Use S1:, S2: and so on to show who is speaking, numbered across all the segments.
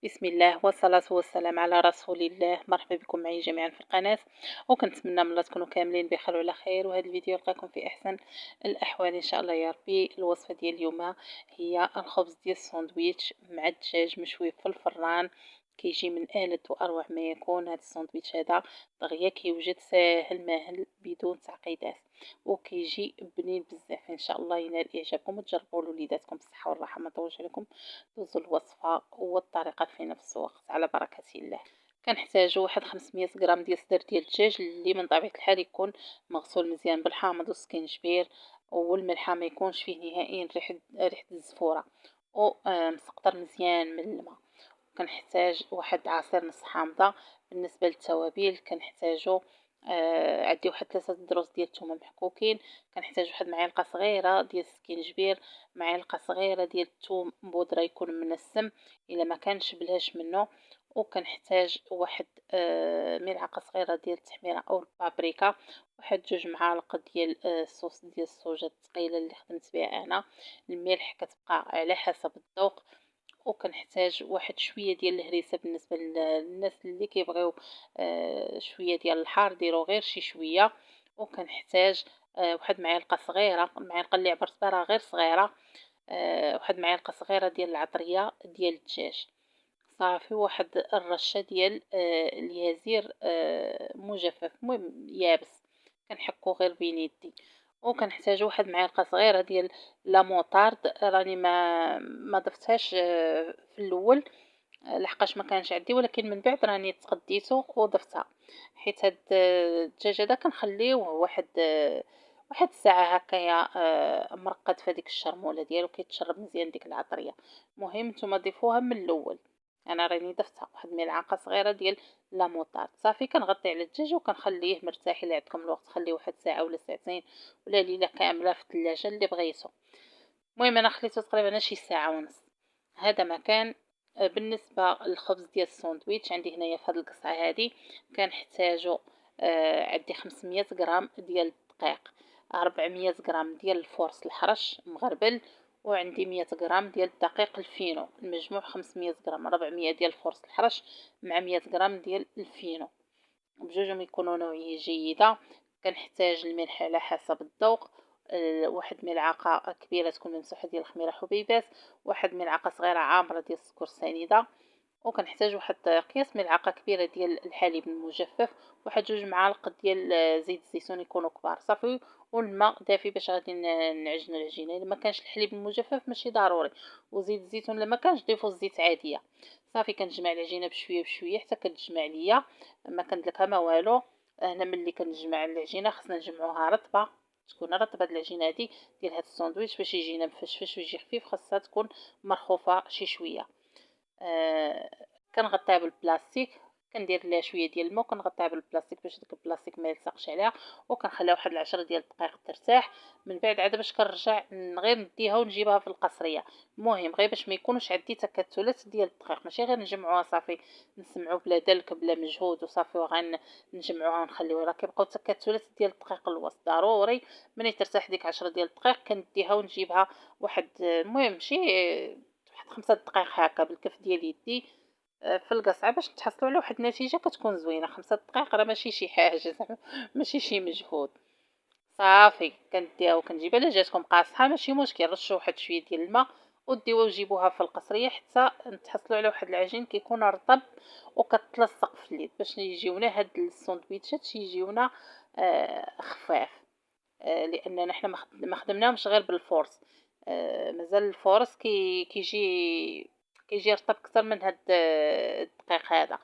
S1: بسم الله والصلاة والسلام على رسول الله. مرحبا بكم معي جميعا في القناة، وكنتمنى من الله تكونوا كاملين بخير وعلى خير. وهذا الفيديو يلقاكم في أحسن الأحوال إن شاء الله يا ربي. الوصفة ديال اليوم هي الخبز ديال الساندويتش مع الدجاج مشوي في الفران. كيجي من آلة وأروع ما يكون هذا الساندويتش هذا. دغيا كيوجد ساهل ماهل بدون تعقيدات، وكيجي بنين بزاف. ان شاء الله ينال اعجابكم وتجربوا لوليداتكم بالصحه والراحه. ما نطولش عليكم، دوزوا الوصفه والطريقه في نفس الوقت على بركه الله. كنحتاجو واحد 500 غرام ديال صدر ديال الدجاج اللي من طبيعه الحال يكون مغسول مزيان بالحامض والسكينجبير والملحه، ما يكونش فيه نهائيا ريحه الزفوره، ومسقطر مزيان من الماء. كنحتاج واحد عصير نص حامضه. بالنسبه للتوابل كنحتاجو عندي واحد 3 دروس ديال الثومه محكوكين. كنحتاج واحد معلقه صغيره ديال السكينجبير، معلقه صغيره ديال الثوم بودره يكون منسم الا ما كانش بلاش منه. وكنحتاج واحد ملعقه صغيره ديال التحميره او البابريكا، واحد 2 معالق ديال الصوص ديال الصوجه الثقيله اللي خدمت بها انا. الملح كتبقى على حسب الذوق. وكنحتاج واحد شويه ديال الهريسه بالنسبه للناس اللي كيبغيو شويه ديال الحار ديروا غير شي شويه. وكنحتاج واحد معلقه صغيره، المعلقه اللي عبرت بها راه غير صغيره، واحد معلقه صغيره ديال العطريه ديال الدجاج صافي. واحد الرشه ديال اليازير مجفف، المهم يابس، كنحكو غير بين يدي. وكنحتاج واحد معلقه صغيره ديال لا موطارد، راني ما ضفتهاش في الاول لحقاش ما كانش عندي، ولكن من بعد راني تقديته وضفتها، حيت هاد الدجاج هذا كنخليوه واحد الساعه هكايا مرقد في هذيك الشرموله ديالو كيتشرب مزيان ديك العطريه. مهم نتوما ضيفوها من الاول. انا راني ضفتها واحد ملعقه صغيره ديال لا موطارد صافي. كنغطي على الدجاج وكنخليه مرتاح. الا عندكم الوقت خليه واحد ساعه ولا ساعتين ولا ليله كامله في الثلاجه اللي بغيتو. المهم انا خليته تقريبا شي ساعه ونص. هذا ما كان. بالنسبه للخبز ديال الساندويتش عندي هنايا في هذه القصعه هذه كنحتاجو عندي 500 غرام ديال الدقيق، 400 غرام ديال الفورص الحرش مغربل، وعندي 100 غرام ديال الدقيق الفينو. المجموع 500 غرام، 400 ديال الفورص الحرش مع 100 غرام ديال الفينو، بجوجهم يكونوا نوعيه جيده. كنحتاج الملح على حسب الذوق، واحد ملعقه كبيره تكون ممسوحه ديال الخميره حبيبات، واحد ملعقه صغيره عامره ديال السكر سنيده. وكنحتاج واحد قياس ملعقه كبيره ديال الحليب المجفف، واحد 2 معالق ديال زيت الزيتون يكونوا كبار صافي. والماء دافي باش غادي نعجنوا العجينه. الا ما كانش الحليب المجفف ماشي ضروري، وزيت الزيتون الا ما كانش ضيفوا الزيت عاديه صافي. كنجمع العجينه بشويه بشويه حتى كتجمع ليا، ما كندلكها ما والو. هنا ملي كنجمع العجينه خصنا نجمعوها رطبه، تكون رطبه العجينه هذه ديال هذا الساندويتش باش يجينا مفشفش ويجي خفيف. خاصها تكون مرخوفه شي شويه. آه كنغطيها بالبلاستيك، كندير ليها شويه ديال الماء وكنغطيها بالبلاستيك باش داك البلاستيك ما يلصقش عليها. وكنخليها واحد 10 ديال الدقائق ترتاح. من بعد عاد باش كنرجع غير نديها ونجيبها في القصريه. المهم غير باش ما يكونوش عندي تكتلات ديال الدقيق، ماشي غير نجمعوها صافي نسمعوا بلا دلك بلا مجهود وصافي نجمعوها ونخليوها. راه كيبقاو تكتلات ديال الدقيق الوسط. ضروري ملي ترتاح ديك 10 ديال الدقائق كنديها ونجيبها واحد المهم شي واحد 5 دقائق هكا بالكف ديال يدي في القصعه باش تحصلوا على واحد النتيجه كتكون زوينه. 5 دقائق راه ماشي شي حاجه زعما، ماشي شي مجهود. صافي كنديها وكنجيبها. الا جاتكم قاصحه ماشي مشكل، رشوا واحد شويه ديال الماء وديوها وجيبوها في القصريه حتى تحصلوا على واحد العجين كيكون رطب وكتلصق في اليد، باش يجيونا هاد الساندويتشات يجيونا خفاف. لاننا حنا ما خدمناهمش غير بالفورس. مازال الفورس كيجي رطب اكثر من هاد الدقيق هذا.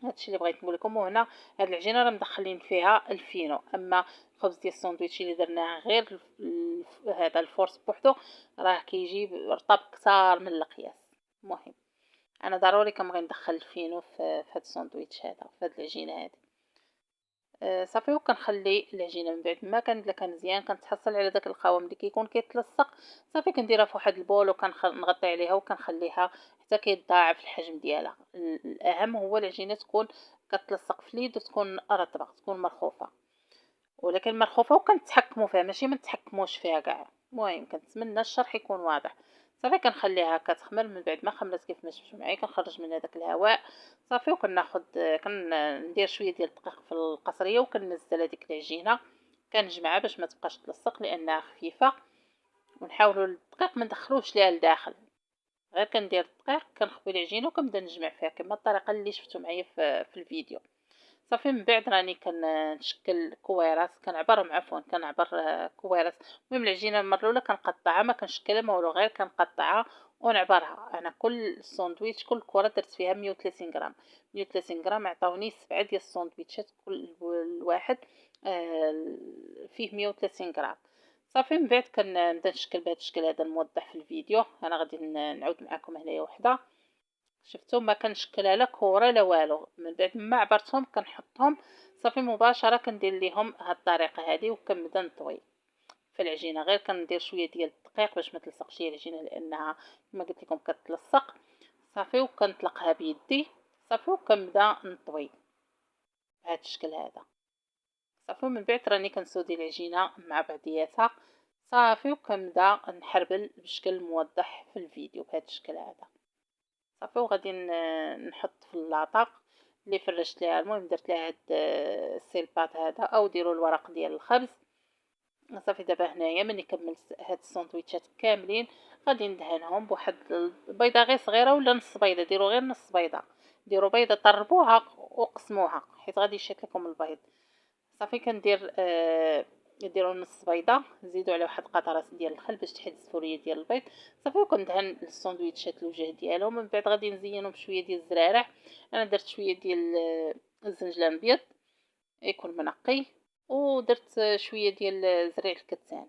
S1: هادشي اللي بغيت نقول لكم. وهنا هاد العجينه راه مدخلين فيها الفينو. اما الخبز ديال الساندويتش اللي درناه غير هذا الفورس بوحدو راه كيجي رطب اكثر من القياس. المهم انا ضروري كنبغي ندخل الفينو في هاد الساندويتش هذا، في هاد العجينه هذه. صافي. وكنخلي العجينه من بعد ما كندلكها مزيان كنتحصل على داك القوام اللي كيكون كيتلصق صافي. كنديرها في واحد البول وكنغطي عليها وكنخليها حتى كيتضاعف الحجم ديالها. الاهم هو العجينه تكون كتلصق في اليد وتكون رطبه، تكون مرخوفه. ولكن مرخوفه وكنتحكموا فيها، ماشي ما نتحكموش فيها كاع. المهم كنتمنى الشرح يكون واضح. صافي كنخليها كتخمر. من بعد ما خمرت كيف ما شفتوا معايا كنخرج منها داك الهواء صافي، وكناخذ كندير شويه ديال الدقيق في القصريه وكنزل هذيك العجينه كنجمعها باش ما تبقاش تلصق لانها خفيفه، ونحاولوا الدقيق ما ندخلوش ليها لداخل، غير كندير الدقيق كنخوي العجينه وكنبدا نجمع فيها كما الطريقه اللي شفتوا معايا في الفيديو. صافي من بعد راني كنشكل كويرات، كنعبرهم عفوا كنعبر كويرات. المهم العجينه المره الاولى كنقطعها ما كنشكلها ما والو، غير كنقطعها ونعبرها. انا كل ساندويتش كل كره درت فيها 130 غرام. 130 غرام عطاوني 7 ديال الساندويتشات كل واحد فيه 130 غرام. صافي من بعد كنبدا نشكل بهذا الشكل هذا الموضح في الفيديو. انا غادي نعاود معكم هنايا وحده. شفتوا ما كنشكلها لا كره لا والو. من بعد ما عبرتهم كنحطهم صافي مباشره كندير ليهم هاد الطريقه هذه وكنبدا نطوي في العجينه. غير كندير شويه ديال الدقيق باش ما تلصقش هي العجينه لانها كما قلت لكم كتلصق. صافي وكنطلقها بيدي صافي وكنبدا نطوي بهذا الشكل هذا. صافي من بعد راني كنسودي العجينه مع بعضياتها صافي وكنبدا نحربل بشكل موضح في الفيديو بهذا الشكل هذا. صافي وغادي نحط في اللاطه اللي فرشت ليها. المهم درت لها هاد السيلبات هذا او ديروا الورق ديال الخبز. صافي دابا هنايا ملي كملت هاد الساندويتشات كاملين غادي ندهنهم بواحد البيضه غير صغيره ولا نص بيضه. ديروا غير نص بيضه، ديروا بيضه طربوها وقسموها حيت غادي يشيط لكم البيض. صافي كندير ديروا نص بيضه، زيدوا على واحد قطره ديال الخل باش تحيد السفوريه ديال البيض. صافي وكندهن الساندويتشات الوجه ديالهم. من بعد غادي نزينهم بشويه ديال الزرارع. انا درت شويه ديال الزنجلان الابيض يكون منقي، ودرت شويه ديال زريع الكتان.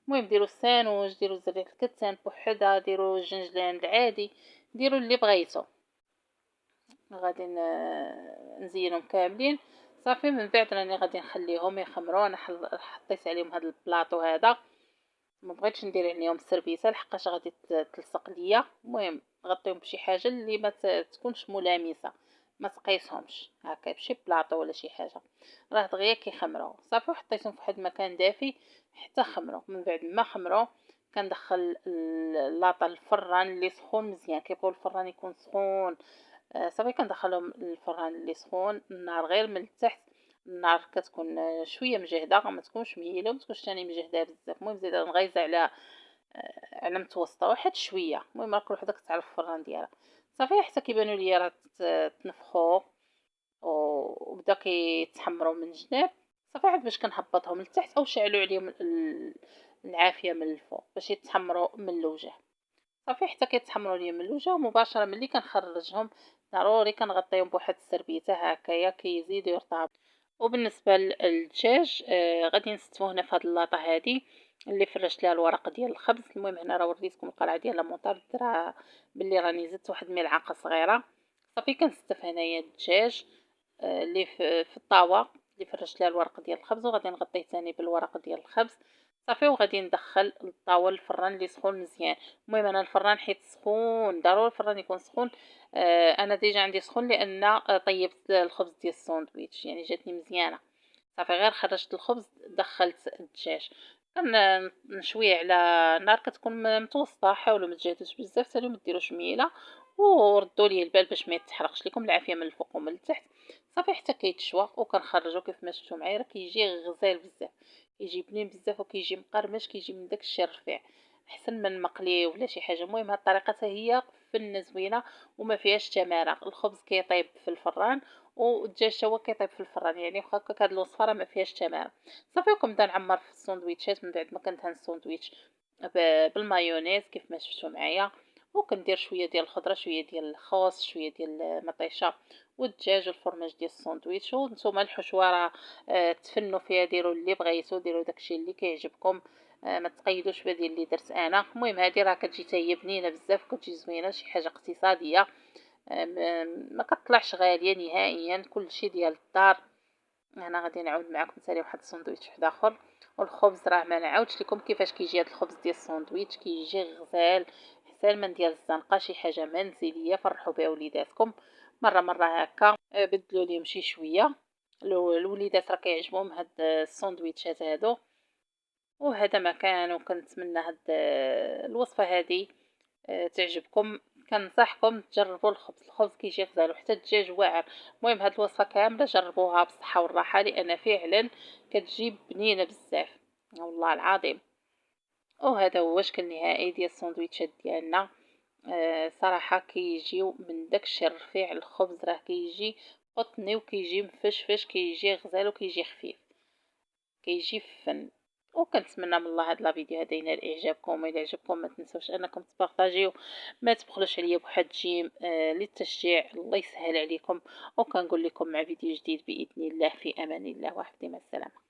S1: المهم ديروا السانوج، ديروا زريع الكتان بوحدها، ديروا الجنجلان العادي، ديروا اللي بغيتو. غادي نزينهم كاملين. صافي من بعد راني غادي نخليهم يخمروا. انا حطيت عليهم هذا البلاطو هذا، ما بغيتش ندير عليهم السربيسه لحقاش غادي تلصق ليا. المهم غطيهم بشي حاجه اللي ما تكونش ملامسه، ما تقيسهمش هكا بشي بلاطو ولا شي حاجه، راه دغيا كيخمروا. صافي وحطيتهم في واحد المكان دافي حتى خمروا. من بعد ما خمروا كندخل اللاطه الفران اللي سخون مزيان. كيبغيو الفران يكون سخون صافي كندخلهم الفران اللي سخون، النار غير من التحت. النار كتكون شويه مجهده ما تكونش مهيله وما تكونش ثاني مجهده بزاف. المهم زيد نغيزه على متوسطه واحد شويه. المهم راه كل وحده كتعرف الفران ديالها. صافي حتى كيبانوا ليا راه تنفخوا وبدا كيتحمروا من الجناب. صافي عاد باش كنهبطهم لتحت او شعلوا عليهم العافيه من الفوق باش يتحمروا من الوجه. صافي حتى كيتحمروا ليا من الوجه ومباشره ملي كنخرجهم ضروري كنغطيهم بواحد السربيته هكايا كيزيدوا يرطبوا. وبالنسبه للدجاج غادي نستفو هنا في هاد اللاطه هادي اللي فرشت لها الورق ديال الخبز. المهم هنا راه وريتكم القرعه ديال المطار راه باللي راني زدت واحد ملعقه صغيره. صافي كنستف هنايا الدجاج اللي في الطاوه اللي فرشت لها الورق ديال الخبز، وغادي نغطيه ثاني بالورق ديال الخبز. صافي وغادي ندخل الطاوه الفران اللي سخون مزيان. المهم انا الفران حيت سخون ضروري الفران يكون سخون. انا ديجا عندي سخون لان طيبت الخبز ديال الساندويتش يعني جاتني مزيانه. صافي غير خرجت الخبز دخلت الدجاج نشويه على نار كتكون متوسطه. حاولوا ما تجهدوش بزاف حتى ما ديروش ميله، وردوا لي البال باش ما يتحرقش لكم العافيه من الفوق ومن التحت. صافي حتى كيتشوى وكنخرجوا كيف ما شفتوا معايا راه كيجي غزال بزاف، كيجي بنين بزاف وكيجي مقرمش، كيجي من داك الشيء الرفيع احسن من مقلي ولا شي حاجه. المهم هاد الطريقه حتى هي فنه زوينه وما فيهاش تماره. الخبز كيطيب في الفران والدجاج تا هو كيطيب في الفران، يعني واخا هكاك هاد الوصفه راه ما فيهاش تماره. صافي وكنبدا نعمر في الساندويتشات. من بعد ما كندهن الساندويتش بالمايونيز كيف ما شفتوا معايا، وكندير شويه ديال الخضره شويه ديال الخوص شويه ديال المطيشه والدجاج والفرماج ديال الساندويتش. وانتم الحشوه راه تفنوا فيها، ديروا اللي بغيتو، ديروا داكشي اللي كيعجبكم ما تقيدوش بهذه اللي درت انا. المهم هذه راه كتجي حتى هي بنينه بزاف كتجي زوينه شي حاجه اقتصاديه ما كطلعش غاليه نهائيا، كلشي ديال الدار. انا غادي نعاود معكم ثاني واحد الساندويتش واحد اخر. والخبز راه ما نعاودش لكم كيفاش كيجي هذا الخبز ديال الساندويتش، كيجي غزال حتى من ديال الزنقه، شي حاجه منزليه فرحوا بها وليداتكم مره مره هكا بدلوا ليهم شي شويه. الوليدات راه كيعجبهم هاد الساندويتشات هادو. وهذا ما كان، وكنتمنى هاد الوصفه هذه تعجبكم. كنصحكم تجربوا الخبز كيجي غزال وحتى الدجاج واعر. المهم هاد الوصفه كامله جربوها بالصحه والراحه لان فعلا كتجي بنينه بزاف والله العظيم. وهذا هو الشكل النهائي ديال الساندويتشات ديالنا. صراحه كيجيو من داكشي الرفيع. الخبز راه كيجي قطني وكيجي مفشفش، كيجي غزال وكيجي خفيف، كيجي فن. وكنتمنى من الله هاد لا فيديو هذا ينال اعجابكم. واذا عجبكم ما تنسوش انكم تبارطاجيو، ما تبخلوش عليا بواحد جيم للتشجيع. الله يسهل عليكم، وكنقول لكم مع فيديو جديد باذن الله. في امان الله وحفظ، مع السلامه.